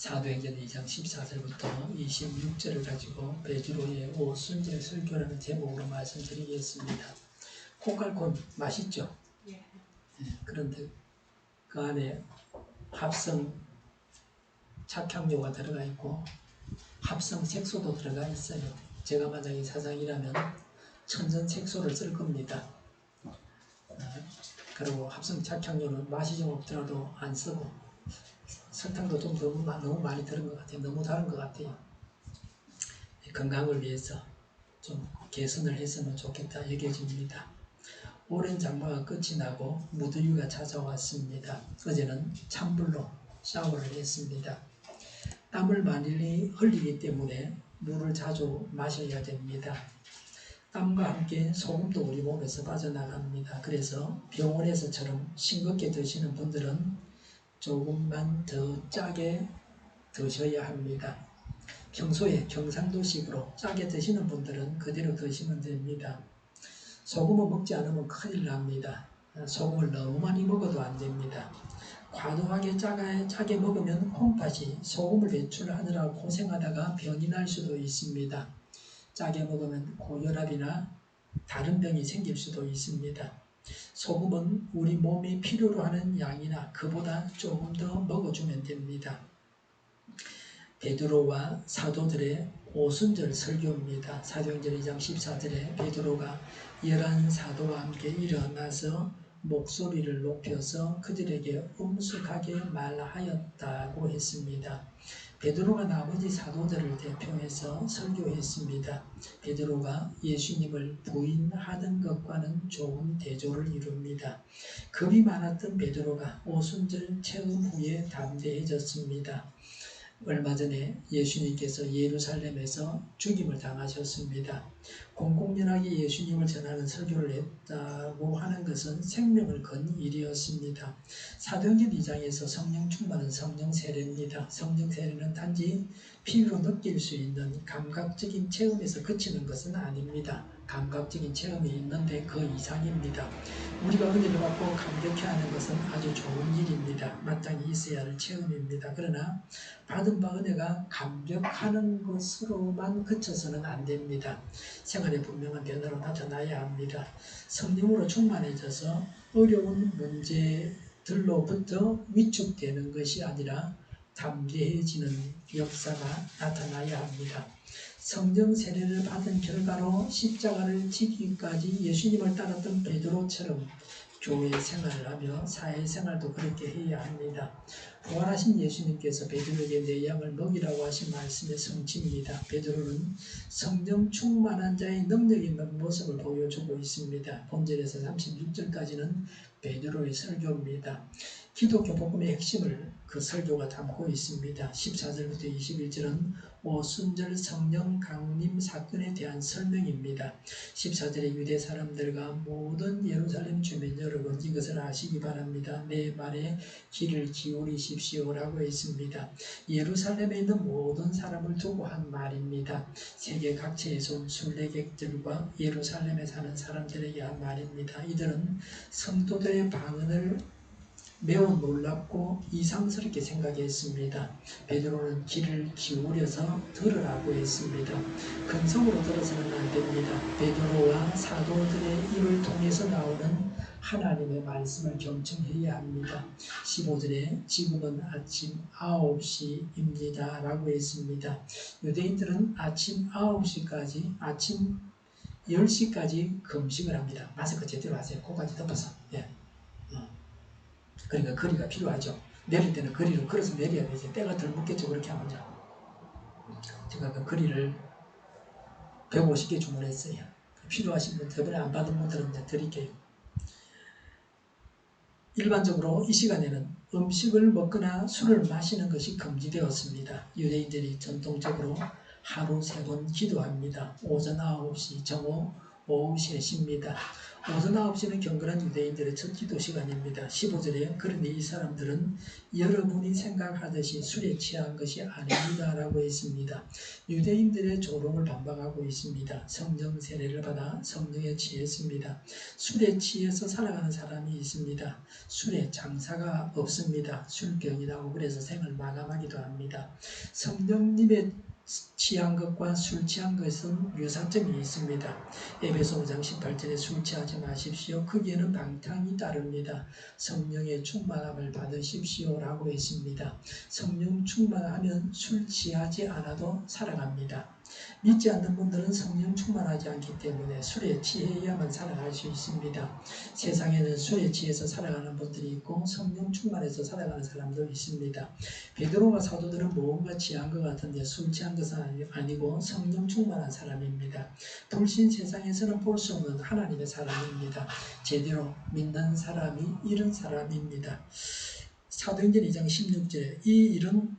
사도행전 2장 14절부터 26절을 가지고 베드로의 오순절 설교라는 제목으로 말씀드리겠습니다. 콩칼콘 맛있죠? 예. 그런데 그 안에 합성 착향료가 들어가 있고 합성 색소도 들어가 있어요. 제가 만약에 사장이라면 천전색소를 쓸 겁니다. 그리고 합성 착향료는 맛이 좀 없더라도 안 쓰고 설탕도 좀 너무 많이 들은 것 같아요. 너무 다른 것 같아요. 건강을 위해서 좀 개선을 했으면 좋겠다 여겨집니다. 오랜 장마가 끝이 나고 무더위가 찾아왔습니다. 어제는 찬물로 샤워를 했습니다. 땀을 많이 흘리기 때문에 물을 자주 마셔야 됩니다. 땀과 함께 소금도 우리 몸에서 빠져나갑니다. 그래서 병원에서처럼 싱겁게 드시는 분들은 조금만 더 짜게 드셔야 합니다. 평소에 경상도식으로 짜게 드시는 분들은 그대로 드시면 됩니다. 소금을 먹지 않으면 큰일 납니다. 소금을 너무 많이 먹어도 안 됩니다. 과도하게 짜게 먹으면 콩팥이 소금을 배출하느라 고생하다가 병이 날 수도 있습니다. 짜게 먹으면 고혈압이나 다른 병이 생길 수도 있습니다. 소금은 우리 몸이 필요로 하는 양이나 그보다 조금 더 먹어주면 됩니다. 베드로와 사도들의 오순절 설교입니다. 사도행전 2장 14절에 베드로가 11사도와 함께 일어나서 목소리를 높여서 그들에게 엄숙하게 말하였다고 했습니다. 베드로가 나머지 사도들을 대표해서 설교했습니다. 베드로가 예수님을 부인하던 것과는 조금 대조를 이룹니다. 겁이 많았던 베드로가 오순절 체험 후에 담대해졌습니다. 얼마 전에 예수님께서 예루살렘에서 죽임을 당하셨습니다. 공공연하게 예수님을 전하는 설교를 했다고 하는 것은 생명을 건 일이었습니다. 사도행전 2장에서 성령 충만은 성령 세례입니다. 성령 세례는 단지 피로 느낄 수 있는 감각적인 체험에서 그치는 것은 아닙니다. 감각적인 체험이 있는데 그 이상입니다. 우리가 은혜를 받고 감격해하는 것은 아주 좋은 일입니다. 마땅히 있어야 할 체험입니다. 그러나 받은 바 은혜가 감격하는 것으로만 그쳐서는 안 됩니다. 생활에 분명한 변화로 나타나야 합니다. 성령으로 충만해져서 어려운 문제들로부터 위축되는 것이 아니라 담대해지는 역사가 나타나야 합니다. 성령 세례를 받은 결과로 십자가를 지기까지 예수님을 따랐던 베드로처럼 교회 생활을 하며 사회생활도 그렇게 해야 합니다. 부활하신 예수님께서 베드로에게 내 양을 먹이라고 하신 말씀의 성취입니다. 베드로는 성령 충만한 자의 능력 있는 모습을 보여주고 있습니다. 본절에서 36절까지는 베드로의 설교입니다. 기독교 복음의 핵심을 그 설교가 담고 있습니다. 14절부터 21절은 오순절 성령 강림 사건에 대한 설명입니다. 14절에 유대 사람들과 모든 예루살렘 주민 여러분 이것을 아시기 바랍니다. 내 말에 귀를 기울이십시오라고 했습니다. 예루살렘에 있는 모든 사람을 두고 한 말입니다. 세계 각지에서 온 순례객들과 예루살렘에 사는 사람들에게 한 말입니다. 이들은 성도들의 방언을 매우 놀랍고 이상스럽게 생각했습니다. 베드로는 귀를 기울여서 들으라고 했습니다. 근성으로 들어서는 안 됩니다. 베드로와 사도들의 입을 통해서 나오는 하나님의 말씀을 경청해야 합니다. 15절에 지금은 아침 9시입니다 라고 했습니다. 유대인들은 아침 9시까지 아침 10시까지 금식을 합니다. 마스크 제대로 하세요. 코까지 덮어서. 예. 그러니까 거리가 필요하죠. 내릴 때는 거리를 걸어서 내려야 되지. 때가 덜 묻겠죠. 그렇게 하면요. 제가 그 거리를 150개 주문했어요. 필요하신 분, 저번에 안 받은 분들은 이제 드릴게요. 일반적으로 이 시간에는 음식을 먹거나 술을 마시는 것이 금지되었습니다. 유대인들이 전통적으로 하루 3번 기도합니다. 오전 9시, 정오, 오후 3시입니다. 오전 9시는 경건한 유대인들의 첫 기도 시간입니다. 15절에 그러니 이 사람들은 여러분이 생각하듯이 술에 취한 것이 아닙니다 라고 했습니다. 유대인들의 조롱을 반박하고 있습니다. 성령 세례를 받아 성령에 취했습니다. 술에 취해서 살아가는 사람이 있습니다. 술에 장사가 없습니다. 술병이 나고 그래서 생을 마감하기도 합니다. 성령님의 취한 것과 술 취한 것은 유사점이 있습니다. 에베소 5장 18절에 술 취하지 마십시오. 거기에는 방탕이 따릅니다. 성령의 충만함을 받으십시오 라고 했습니다. 성령 충만하면 술 취하지 않아도 살아갑니다. 믿지 않는 분들은 성령 충만하지 않기 때문에 술에 취해야만 살아갈 수 있습니다. 세상에는 술에 취해서 살아가는 분들이 있고 성령 충만해서 살아가는 사람도 있습니다. 베드로와 사도들은 무언가 취한 것 같은데 술 취한 것은 아니고 성령 충만한 사람입니다. 불신 세상에서는 볼 수 없는 하나님의 사람입니다. 제대로 믿는 사람이 이런 사람입니다. 사도행전 2장 16절에 이 일은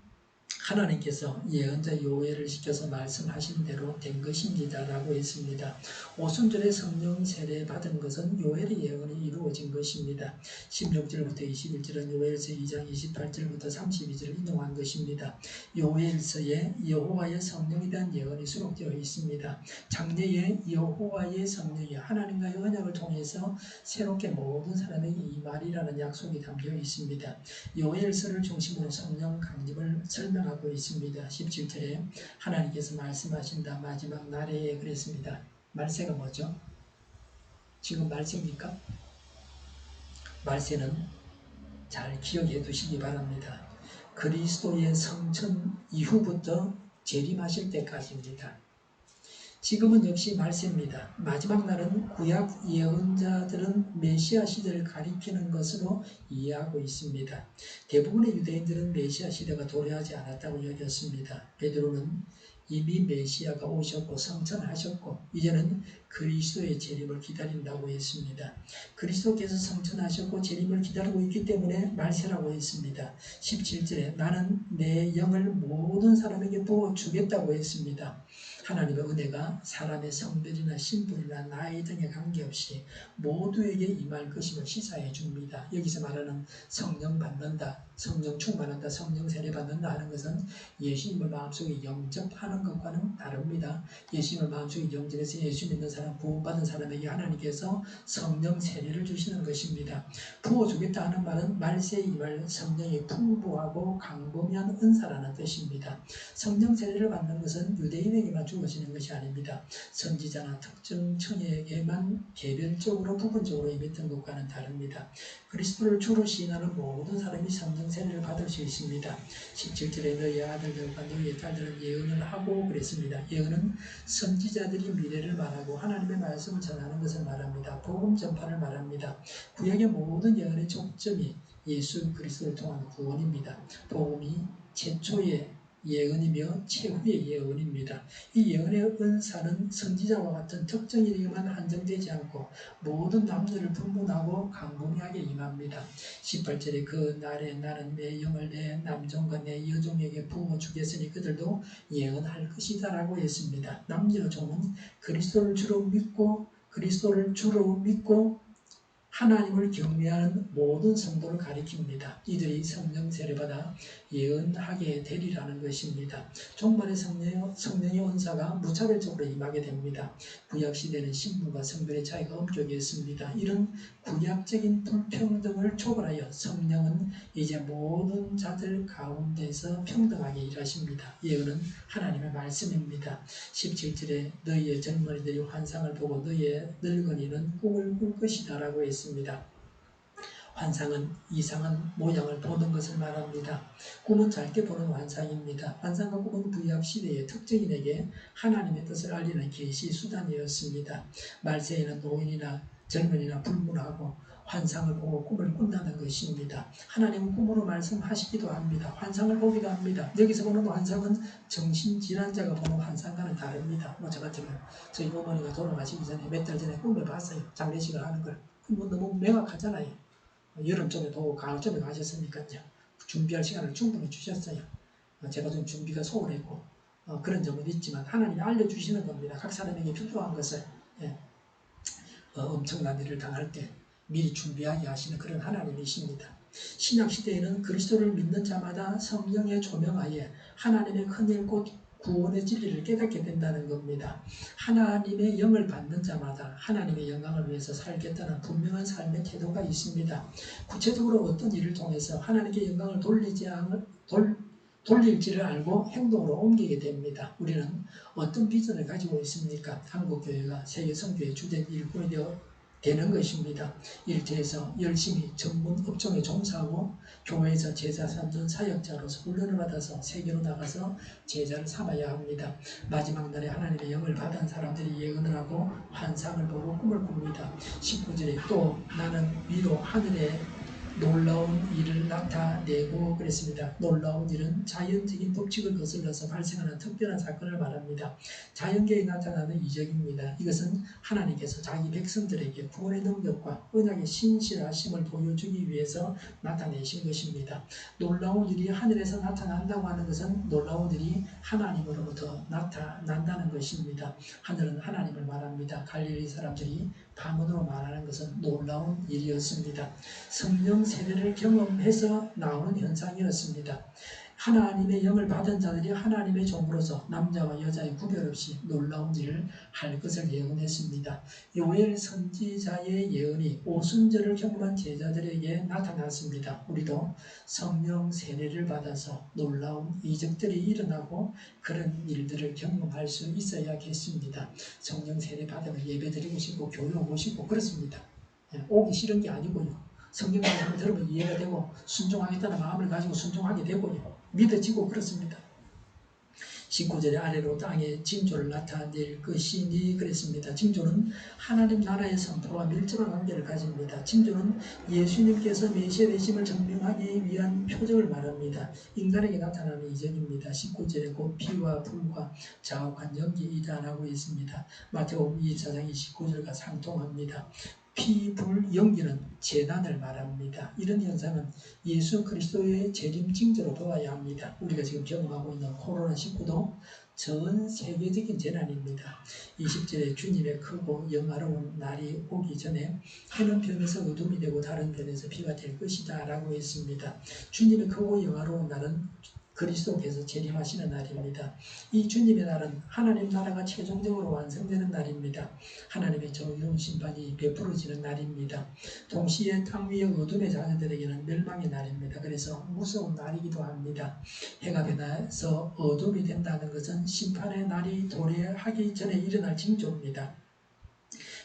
하나님께서 예언자 요엘을 시켜서 말씀하신 대로 된 것입니다 라고 했습니다. 오순절에 성령 세례 받은 것은 요엘의 예언이 이루어진 것입니다. 16절부터 21절은 요엘서 2장 28절부터 32절을 인용한 것입니다. 요엘서에 여호와의 성령에 대한 예언이 수록되어 있습니다. 장래에 여호와의 성령이 하나님과의 언약을 통해서 새롭게 모든 사람에게 임하리라는 약속이 담겨 있습니다. 요엘서를 중심으로 성령 강림을 설명하고 있습니다. 17절에 하나님께서 말씀하신다 마지막 날에 그랬습니다. 말세가 뭐죠? 지금 말세입니까? 말세는 잘 기억해 두시기 바랍니다. 그리스도의 성천 이후부터 재림하실 때까지입니다. 지금은 역시 말세입니다. 마지막 날은 구약 예언자들은 메시아 시대를 가리키는 것으로 이해하고 있습니다. 대부분의 유대인들은 메시아 시대가 도래하지 않았다고 여겼습니다. 베드로는 이미 메시아가 오셨고 성천하셨고 이제는 그리스도의 재림을 기다린다고 했습니다. 그리스도께서 성천하셨고 재림을 기다리고 있기 때문에 말세라고 했습니다. 17절에 나는 내 영을 모든 사람에게 부어주겠다고 했습니다. 하나님의 은혜가 사람의 성별이나 신분이나 나이 등에 관계없이 모두에게 임할 것임을 시사해 줍니다. 여기서 말하는 성령 받는다, 성령 충만한다, 성령 세례 받는다 하는 것은 예수님을 마음속에 영접하는 것과는 다릅니다. 예수님을 마음속에 영접해서 예수 믿는 사람, 구원받은 사람에게 하나님께서 성령 세례를 주시는 것입니다. 부어주겠다 하는 말은 말세에 임할 성령이 풍부하고 강범위한 은사라는 뜻입니다. 성령 세례를 받는 것은 유대인에게만 주어지는 것이 아닙니다. 선지자나 특정 청에게만 개별적으로 부분적으로 임했던 것과는 다릅니다. 그리스도를 주로 시인하는 모든 사람이 성령 세례를 받을 수 있습니다. 17절에 너희 아들들과 너희 딸들은 예언을 하고 그랬습니다. 예언은 선지자들이 미래를 말하고 하나님의 말씀을 전하는 것을 말합니다. 복음 전파를 말합니다. 구약의 모든 예언의 초점이 예수 그리스도를 통한 구원입니다. 복음이 최초의 예언이며 최후의 예언입니다. 이 예언의 은사는 선지자와 같은 특정 인에게만 한정되지 않고 모든 남녀를 분분하고 강범위하게 임합니다. 18절에 그 날에 나는 내 영을 내 남종과 내 여종에게 부어주겠으니 그들도 예언할 것이다 라고 했습니다. 남녀종은 그리스도를 주로 믿고 하나님을 경외하는 모든 성도를 가리킵니다. 이들이 성령 세례받아 예언하게 되리라는 것입니다. 종말의 성령의 은사가 무차별적으로 임하게 됩니다. 구약시대는 신분과 성별의 차이가 엄격했습니다. 이런 구약적인 불평등을 초월하여 성령은 이제 모든 자들 가운데서 평등하게 일하십니다. 예언은 하나님의 말씀입니다. 17절에 너희의 젊은이들이 환상을 보고 너희의 늙은이는 꿈을 꿀 것이다 라고 했습니다. 환상은 이상한 모양을 보는 것을 말합니다. 꿈은 짧게 보는 환상입니다. 환상과 꿈은 구약 시대의 특정인에게 하나님의 뜻을 알리는 계시 수단이었습니다. 말세에는 노인이나 젊은이나 불문하고 환상을 보고 꿈을 꾼다는 것입니다. 하나님은 꿈으로 말씀하시기도 합니다. 환상을 보기도 합니다. 여기서 보는 환상은 정신질환자가 보는 환상과는 다릅니다. 저 같으면 저희 어머니가 돌아가시기 전에 몇 달 전에 꿈을 봤어요. 장례식을 하는 걸. 너무 명확하잖아요. 여름쯤에 또 가을쯤에 가셨으니까요. 준비할 시간을 충분히 주셨어요. 제가 좀 준비가 소홀했고 그런 점은 있지만 하나님이 알려주시는 겁니다. 각 사람에게 필요한 것을. 엄청난 일을 당할 때 미리 준비하게 하시는 그런 하나님이십니다. 신약시대에는 그리스도를 믿는 자마다 성령의 조명하에 하나님의 큰일 곧 구원의 진리를 깨닫게 된다는 겁니다. 하나님의 영을 받는 자마다 하나님의 영광을 위해서 살겠다는 분명한 삶의 태도가 있습니다. 구체적으로 어떤 일을 통해서 하나님께 영광을 돌릴지를 알고 행동으로 옮기게 됩니다. 우리는 어떤 비전을 가지고 있습니까? 한국교회가 세계선교의 주된 일꾼이 되는 것입니다. 일터에서 열심히 전문 업종에 종사하고 교회에서 제자 삼전 사역자로서 훈련을 받아서 세계로 나가서 제자를 삼아야 합니다. 마지막 날에 하나님의 영을 받은 사람들이 예언을 하고 환상을 보고 꿈을 꿉니다. 19절에 또 나는 위로 하늘에 놀라운 일을 나타내고 그랬습니다. 놀라운 일은 자연적인 법칙을 거슬러서 발생하는 특별한 사건을 말합니다. 자연계에 나타나는 이적입니다. 이것은 하나님께서 자기 백성들에게 구원의 능력과 언약의 신실하심을 보여주기 위해서 나타내신 것입니다. 놀라운 일이 하늘에서 나타난다고 하는 것은 놀라운 일이 하나님으로부터 나타난다는 것입니다. 하늘은 하나님을 말합니다. 갈릴리 사람들이 방언으로 말하는 것은 놀라운 일이었습니다. 성령 세례를 경험해서 나오는 현상이었습니다. 하나님의 영을 받은 자들이 하나님의 종으로서 남자와 여자의 구별 없이 놀라운 일을 할 것을 예언했습니다. 요엘 선지자의 예언이 오순절을 경험한 제자들에게 나타났습니다. 우리도 성령 세례를 받아서 놀라운 이적들이 일어나고 그런 일들을 경험할 수 있어야겠습니다. 성령 세례 받으면 예배드리고 싶고 교회 오고 싶고 그렇습니다. 오기 싫은 게 아니고요. 성경 말씀을 들으면 이해가 되고 순종하겠다는 마음을 가지고 순종하게 되고요. 믿어지고 그렇습니다. 19절에 아래로 땅에 징조를 나타낼 것이니 그랬습니다. 징조는 하나님 나라의 선포와 밀접한 관계를 가집니다. 징조는 예수님께서 메시아 되심을 증명하기 위한 표적을 말합니다. 인간에게 나타나는 이적입니다. 19절에 곧 피와 불과 자욱한 연기이다라고 있습니다. 마태복음 24장 29절과 상통합니다. 피, 불, 연기는 재난을 말합니다. 이런 현상은 예수 그리스도의 재림 징조로 보아야 합니다. 우리가 지금 경험하고 있는 코로나19도 전 세계적인 재난입니다. 20절에 주님의 크고 영화로운 날이 오기 전에 해는 편에서 어둠이 되고 다른 편에서 비가 될 것이다 라고 했습니다. 주님의 크고 영화로운 날은 그리스도께서 재림하시는 날입니다. 이 주님의 날은 하나님 나라가 최종적으로 완성되는 날입니다. 하나님의 정의로운 심판이 베풀어지는 날입니다. 동시에 땅 위의 어둠의 자녀들에게는 멸망의 날입니다. 그래서 무서운 날이기도 합니다. 해가 변해서 어둠이 된다는 것은 심판의 날이 도래하기 전에 일어날 징조입니다.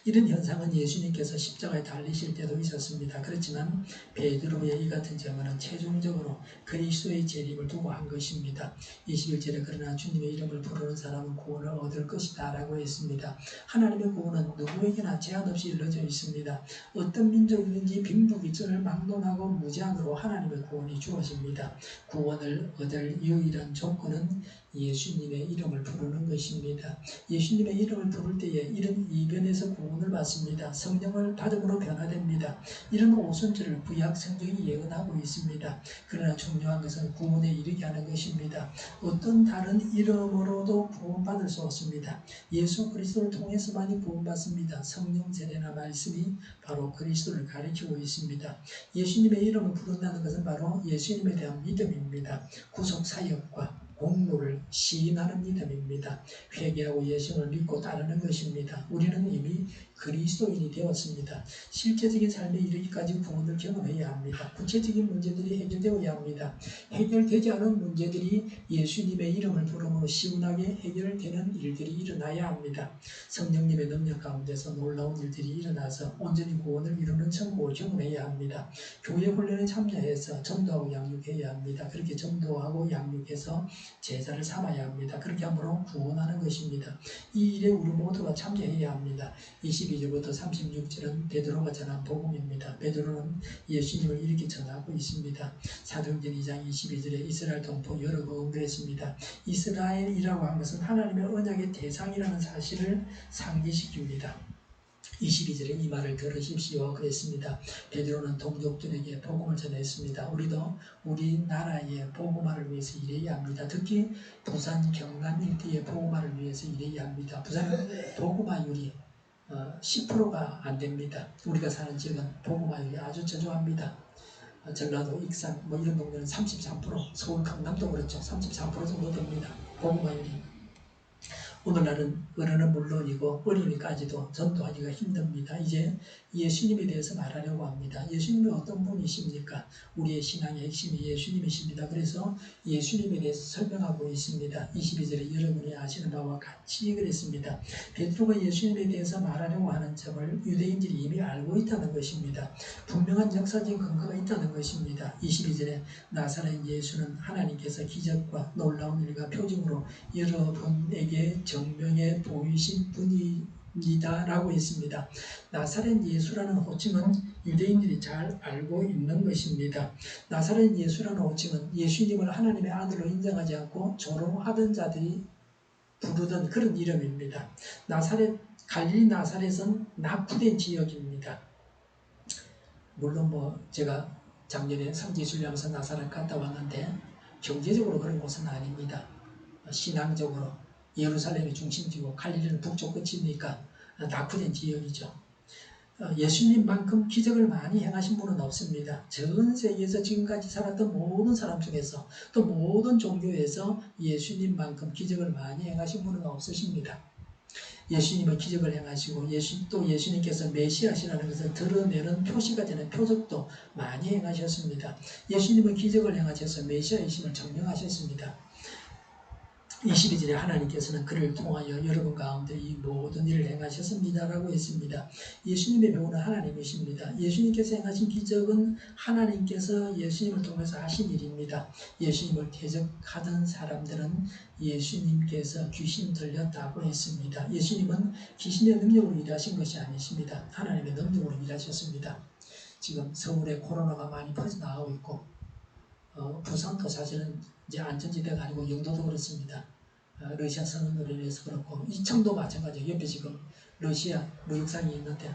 이런 현상은 예수님께서 십자가에 달리실 때도 있었습니다. 그렇지만 베드로의 이 같은 증언은 최종적으로 그리스도의 재림을 두고 한 것입니다. 21절에 그러나 주님의 이름을 부르는 사람은 구원을 얻을 것이다 라고 했습니다. 하나님의 구원은 누구에게나 제한 없이 일러져 있습니다. 어떤 민족이든지 빈부귀천을 막론하고 무제한으로 하나님의 구원이 주어집니다. 구원을 얻을 유일한 조건은 예수님의 이름을 부르는 것입니다. 예수님의 이름을 부를 때에 이런 이변에서 구원을 받습니다. 성령을 받음으로 변화됩니다. 이런 오순절을 구약 성경이 예언하고 있습니다. 그러나 중요한 것은 구원에 이르게 하는 것입니다. 어떤 다른 이름으로도 구원받을 수 없습니다. 예수 그리스도를 통해서만이 구원받습니다. 성령 세례나 말씀이 바로 그리스도를 가리키고 있습니다. 예수님의 이름을 부른다는 것은 바로 예수님에 대한 믿음입니다. 구속 사역과 공로를 시인하는 믿음입니다. 회개하고 예수를 믿고 따르는 것입니다. 우리는 이미 그리스도인이 되었습니다. 실제적인 삶에 이르기까지 구원을 경험해야 합니다. 구체적인 문제들이 해결되어야 합니다. 해결되지 않은 문제들이 예수님의 이름을 부름으로 시원하게 해결되는 일들이 일어나야 합니다. 성령님의 능력 가운데서 놀라운 일들이 일어나서 온전히 구원을 이루는 천국을 경험해야 합니다. 교회 훈련에 참여해서 전도하고 양육해야 합니다. 그렇게 전도하고 양육해서 제자를 삼아야 합니다. 그렇게 함으로 구원하는 것입니다. 이 일에 우리 모두가 참여해야 합니다. 22절부터 36절은 베드로가 전한 복음입니다. 베드로는 예수님을 이렇게 전하고 있습니다. 사도행전 2장 22절에 이스라엘 동포 여러 번 그랬습니다. 이스라엘이라고 하는 것은 하나님의 언약의 대상이라는 사실을 상기시킵니다. 22절에 이 말을 들으십시오 그랬습니다. 베드로는 동족들에게 복음을 전했습니다. 우리도 우리나라의 복음화를 위해서 일해야 합니다. 특히 부산 경남 일대의 복음화를 위해서 일해야 합니다. 부산은 복음화율이 10%가 안 됩니다. 우리가 사는 지역은 복음화율이 아주 저조합니다. 전라도, 익산 뭐 이런 동네는 33%, 서울 강남도 그렇죠. 33% 정도 됩니다. 복음화율이. 오늘날은 어른은 물론이고 어린이까지도 전도하기가 힘듭니다. 이제 예수님에 대해서 말하려고 합니다. 예수님이 어떤 분이십니까? 우리의 신앙의 핵심이 예수님이십니다. 그래서 예수님에 대해서 설명하고 있습니다. 22절에 여러분이 아시는 바와 같이 그랬습니다. 베드로가 예수님에 대해서 말하려고 하는 점을 유대인들이 이미 알고 있다는 것입니다. 분명한 역사적 근거가 있다는 것입니다. 22절에 나사렛 예수는 하나님께서 기적과 놀라운 일과 표징으로 여러분에게 정명해 보이신 분입니다 라고 했습니다. 나사렛 예수라는 호칭은 유대인들이 잘 알고 있는 것입니다. 나사렛 예수라는 호칭은 예수님을 하나님의 아들로 인정하지 않고 조롱하던 자들이 부르던 그런 이름입니다. 갈릴리 나사렛은 낙후된 지역입니다. 물론 제가 작년에 성지순례하면서 나사렛 갔다 왔는데 경제적으로 그런 곳은 아닙니다. 신앙적으로 예루살렘이 중심지고 갈릴리는 북쪽 끝이니까 낙후된 지역이죠. 예수님만큼 기적을 많이 행하신 분은 없습니다. 전 세계에서 지금까지 살았던 모든 사람 중에서 또 모든 종교에서 예수님만큼 기적을 많이 행하신 분은 없으십니다. 예수님은 기적을 행하시고 또 예수님께서 메시아시라는 것을 드러내는 표시가 되는 표적도 많이 행하셨습니다. 예수님은 기적을 행하셔서 메시아이심을 증명하셨습니다. 22절에 하나님께서는 그를 통하여 여러분 가운데 이 모든 일을 행하셨습니다 라고 했습니다. 예수님의 배우는 하나님이십니다. 예수님께서 행하신 기적은 하나님께서 예수님을 통해서 하신 일입니다. 예수님을 대적하던 사람들은 예수님께서 귀신 들렸다고 했습니다. 예수님은 귀신의 능력으로 일하신 것이 아니십니다. 하나님의 능력으로 일하셨습니다. 지금 서울에 코로나가 많이 퍼져나가고 있고 부산도 사실은 이제 안전지대가 아니고 영도도 그렇습니다. 러시아 선언으로 인해서 그렇고 이청도 마찬가지예요. 옆에 지금 러시아 무역상이 있는데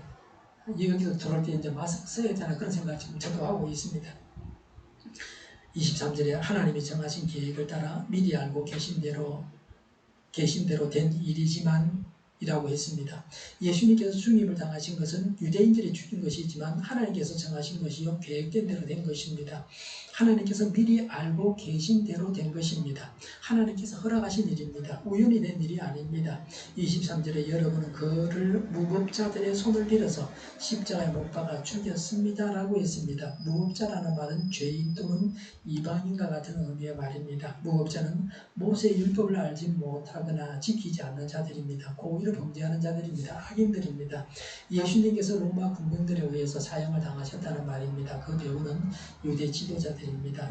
여기서 들어올 때 이제 마스크 써야 되나 그런 생각을 지금 저도 하고 있습니다. 23절에 하나님이 정하신 계획을 따라 미리 알고 계신 대로 된 일이지만 이라고 했습니다. 예수님께서 죽임을 당하신 것은 유대인들이 죽인 것이지만 하나님께서 정하신 것이요 계획된 대로 된 것입니다. 하나님께서 미리 알고 계신 대로 된 것입니다. 하나님께서 허락하신 일입니다. 우연히 된 일이 아닙니다. 23절에 여러분은 그를 무법자들의 손을 빌어서 십자가에 못 박아 죽였습니다 라고 했습니다. 무법자라는 말은 죄인 또는 이방인과 같은 의미의 말입니다. 무법자는 모세의 율법을 알지 못하거나 지키지 않는 자들입니다. 고의로 범죄하는 자들입니다. 악인들입니다. 예수님께서 로마 군병들에 의해서 사형을 당하셨다는 말입니다. 그 배우는 유대 지도자들입니다.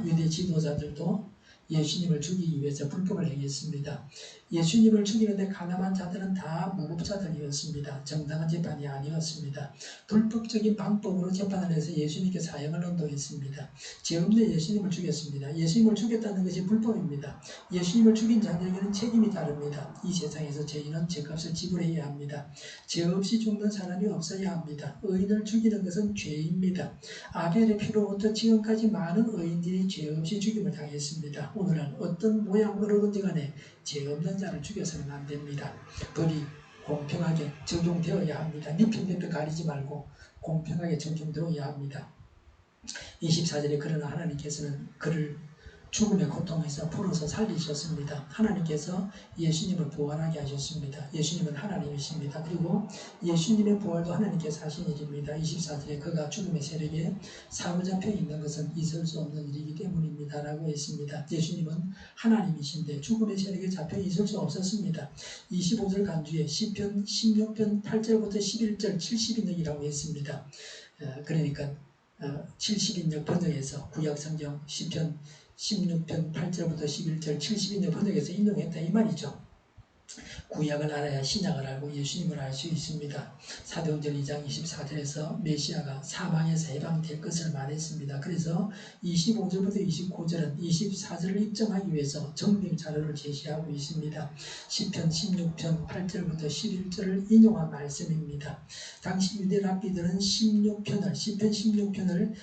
유대 지도자들도 예수님을 죽이기 위해서 불법을 행했습니다. 예수님을 죽이는데 가담한 자들은 다 무법자들이었습니다. 정당한 재판이 아니었습니다. 불법적인 방법으로 재판을 해서 예수님께 사형을 언도했습니다. 죄 없는 예수님을 죽였습니다. 예수님을 죽였다는 것이 불법입니다. 예수님을 죽인 자들에게는 책임이 다릅니다. 이 세상에서 죄인은 죄값을 지불해야 합니다. 죄 없이 죽는 사람이 없어야 합니다. 의인을 죽이는 것은 죄입니다. 아벨의 피로부터 지금까지 많은 의인들이 죄 없이 죽임을 당했습니다. 오늘은 어떤 모양으로든지 간에 죄 없는 자를 죽여서는 안 됩니다. 법이 공평하게 적용되어야 합니다. 니편대표 가리지 말고 공평하게 적용되어야 합니다. 24절에 그러나 하나님께서는 그를 죽음의 고통에서 풀어서 살리셨습니다. 하나님께서 예수님을 부활하게 하셨습니다. 예수님은 하나님이십니다. 그리고 예수님의 부활도 하나님께서 하신 일입니다. 24절에 그가 죽음의 세력에 사로잡혀 있는 것은 있을 수 없는 일이기 때문입니다. 라고 했습니다. 예수님은 하나님이신데 죽음의 세력에 잡혀 있을 수 없었습니다. 25절 간주에 시편 16편 8절부터 11절 70인역이라고 했습니다. 그러니까 70인역 번역에서 구약성경 시편 16편 8절부터 11절 70인역 번역에서 인용했다 이 말이죠. 구약을 알아야 신약을 알고 예수님을 알 수 있습니다. 사도행전 2장 24절에서 메시아가 사망에서 해방될 것을 말했습니다. 그래서 25절부터 29절은 24절을 입증하기 위해서 정빙 자료를 제시하고 있습니다. 시편 16편 8절부터 11절을 인용한 말씀입니다. 당시 유대 랍비들은 시편 16편을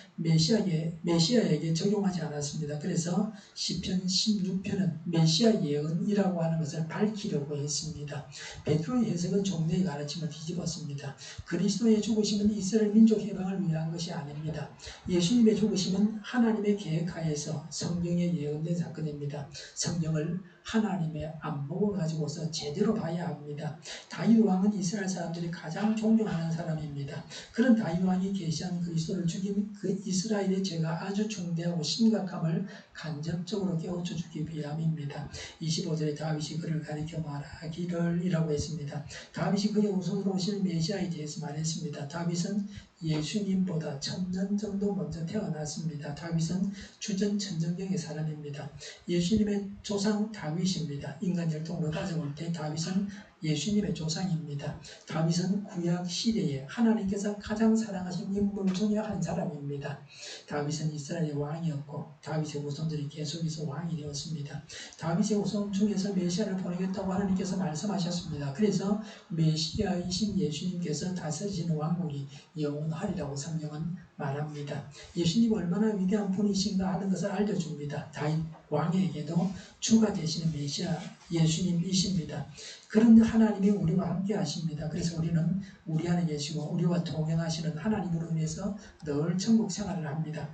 메시아에게 적용하지 않았습니다. 그래서 시편 16편은 메시아 예언이라고 하는 것을 밝히려고 했습니다. 베드로의 해석은 종교의 가르침을 뒤집었습니다. 그리스도의 죽으심은 이스라엘 민족 해방을 위한 것이 아닙니다. 예수님의 죽으심은 하나님의 계획하에서 성경에 예언된 사건입니다. 성경을 하나님의 안목을 가지고서 제대로 봐야 합니다. 다윗 왕은 이스라엘 사람들이 가장 존경하는 사람입니다. 그런 다윗 왕이 계시한 그리스도를 죽인 그 이스라엘의 죄가 아주 중대하고 심각함을 간접적으로 깨우쳐 주기 위함입니다. 25절에 다윗이 그를 가리켜 말하기를 이라고 했습니다. 다윗이 그의 우선으로 오실 메시아에 대해서 말했습니다. 다윗은 예수님보다 1000년 정도 먼저 태어났습니다. 다윗은 주전 천정경의 사람입니다. 예수님의 조상 다윗입니다. 인간 혈통으로 따져볼 때 다윗은 예수님의 조상입니다. 다윗은 구약 시대에 하나님께서 가장 사랑하신 인물 중에 한 사람입니다. 다윗은 이스라엘의 왕이었고 다윗의 후손들이 계속해서 왕이 되었습니다. 다윗의 후손 중에서 메시아를 보내겠다고 하나님께서 말씀하셨습니다. 그래서 메시아이신 예수님께서 다스리시는 왕국이 영원하리라고 성경은 말합니다. 예수님이 얼마나 위대한 분이신가 하는 것을 알려줍니다. 다윗 왕에게도 주가 되시는 메시아 예수님이십니다. 그런 하나님이 우리와 함께 하십니다. 그래서 우리는 우리 안에 계시고 우리와 동행하시는 하나님으로 인해서 늘 천국 생활을 합니다.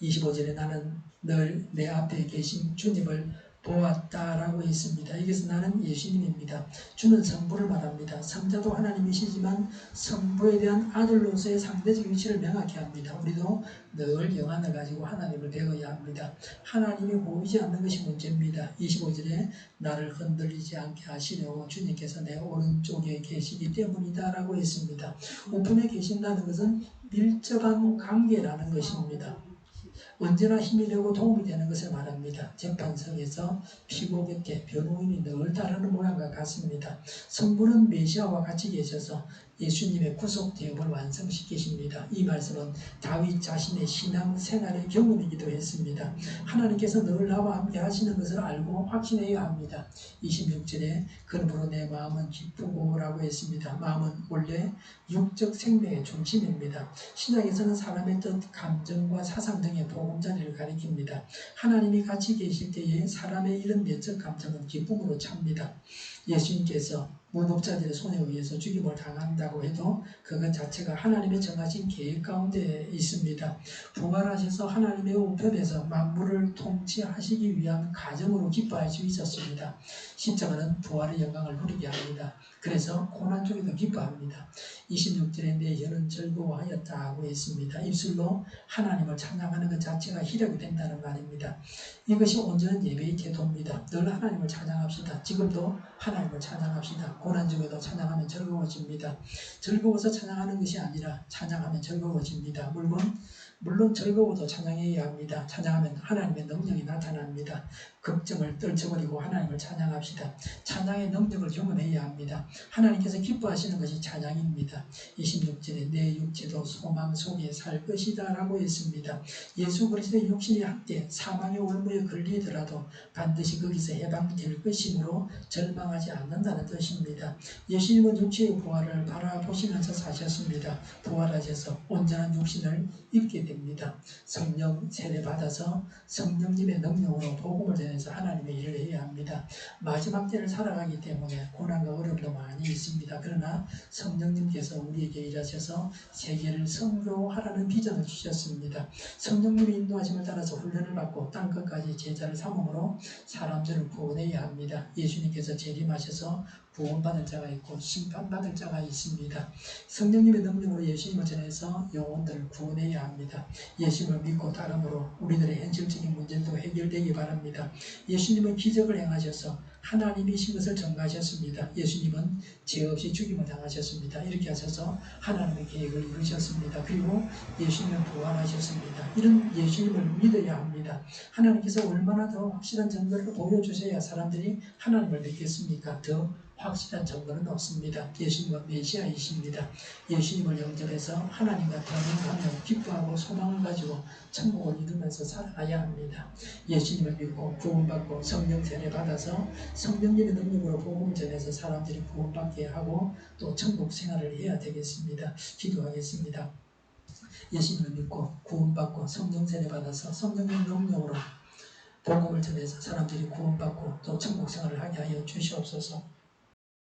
25절에 나는 늘 내 앞에 계신 주님을 보았다라고 했습니다. 여기서 나는 예수님입니다. 주는 성부를 말합니다. 성자도 하나님이시지만 성부에 대한 아들로서의 상대적 위치를 명확히 합니다. 우리도 늘 영안을 가지고 하나님을 배워야 합니다. 하나님이 보이지 않는 것이 문제입니다. 25절에 나를 흔들리지 않게 하시려고 주님께서 내 오른쪽에 계시기 때문이다 라고 했습니다. 우편에 계신다는 것은 밀접한 관계라는 것입니다. 언제나 힘이 되고 도움이 되는 것을 말합니다. 재판석에서 피고 곁에 변호인이 늘 따르는 모양과 같습니다. 성부는 메시아와 같이 계셔서 예수님의 구속 대업을 완성시키십니다. 이 말씀은 다윗 자신의 신앙 생활의 경험이기도 했습니다. 하나님께서 늘 나와 함께 하시는 것을 알고 확신해야 합니다. 26절에 그러므로 내 마음은 기쁘고 라고 했습니다. 마음은 원래 육적 생명의 중심입니다. 신약에서는 사람의 뜻, 감정과 사상 등의 보금자리를 가리킵니다. 하나님이 같이 계실 때에 사람의 이런 내적 감정은 기쁨으로 찹니다. 예수님께서 무법자들의 손에 의해서 죽임을 당한다고 해도 그것 자체가 하나님의 정하신 계획 가운데 있습니다. 부활하셔서 하나님의 우편에서 만물을 통치하시기 위한 가정으로 기뻐할 수 있었습니다. 십자가는 부활의 영광을 누리게 합니다. 그래서 고난 중에도 기뻐합니다. 26절에 내 혀는 즐거워하였다 하고 했습니다. 입술로 하나님을 찬양하는 것 자체가 희력이 된다는 말입니다. 이것이 온전한 예배의 태도입니다. 늘 하나님을 찬양합시다. 지금도 하나님을 찬양합시다. 고난 중에도 찬양하면 즐거워집니다. 즐거워서 찬양하는 것이 아니라 찬양하면 즐거워집니다. 물론 즐거워도 찬양해야 합니다. 찬양하면 하나님의 능력이 나타납니다. 걱정을 떨쳐버리고 하나님을 찬양합시다. 찬양의 능력을 경험해야 합니다. 하나님께서 기뻐하시는 것이 찬양입니다. 26절에 내 육체도 소망 속에 살 것이다 라고 했습니다. 예수 그리스도의 육신이 한때 사망의 올무에 걸리더라도 반드시 거기서 해방될 것이므로 절망하지 않는다는 뜻입니다. 예수님은 육체의 부활을 바라보시면서 사셨습니다. 부활하셔서 온전한 육신을 입게 됩니다. 성령 세례 받아서 성령님의 능력으로 복음을 전해서 하나님의 일을 해야 합니다. 마지막 때를 살아가기 때문에 고난과 어려움도 많이 있습니다. 그러나 성령님께서 우리에게 일하셔서 세계를 선교하라는 비전을 주셨습니다. 성령님의 인도하심을 따라서 훈련을 받고 땅끝까지 제자를 삼음으로 사람들을 구원해야 합니다. 예수님께서 재림하셔서 구원받을 자가 있고 심판받을 자가 있습니다. 성령님의 능력으로 예수님을 전해서 영혼들을 구원해야 합니다. 예수님을 믿고 따름으로 우리들의 현실적인 문제도 해결되기 바랍니다. 예수님은 기적을 행하셔서 하나님이신 것을 증거하셨습니다. 예수님은 죄 없이 죽임을 당하셨습니다. 이렇게 하셔서 하나님의 계획을 이루셨습니다. 그리고 예수님은 부활하셨습니다. 이런 예수님을 믿어야 합니다. 하나님께서 얼마나 더 확실한 증거를 보여주셔야 사람들이 하나님을 믿겠습니까? 더 확실한 증거는 없습니다. 예수님은 메시아이십니다. 예수님을 영접해서 하나님과 동행하며 기뻐하고 소망을 가지고 천국을 이루면서 살아가야 합니다. 예수님을 믿고 구원받고 성령 세례 받아서 성령님의 능력으로 복음을 전해서 사람들이 구원받게 하고 또 천국 생활을 해야 되겠습니다. 기도하겠습니다. 예수님을 믿고 구원받고 성령 세례 받아서 성령의 능력으로 복음을 전해서 사람들이 구원받고 또 천국 생활을 하게 하여 주시옵소서.